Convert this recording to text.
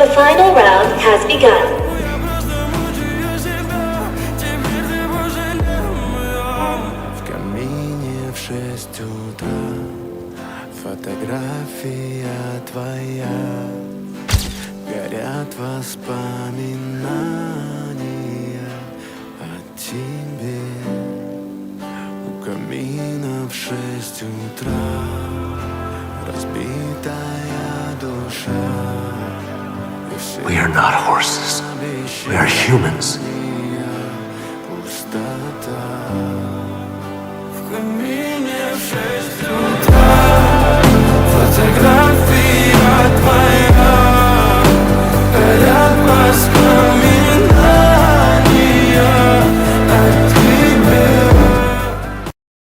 The final round has begun. В камине в 6 утра фотография твоя. Горят воспоминания о тебе. У камина в 6 утра разбитая душа. We are not horses. We are humans. Пустота в камине.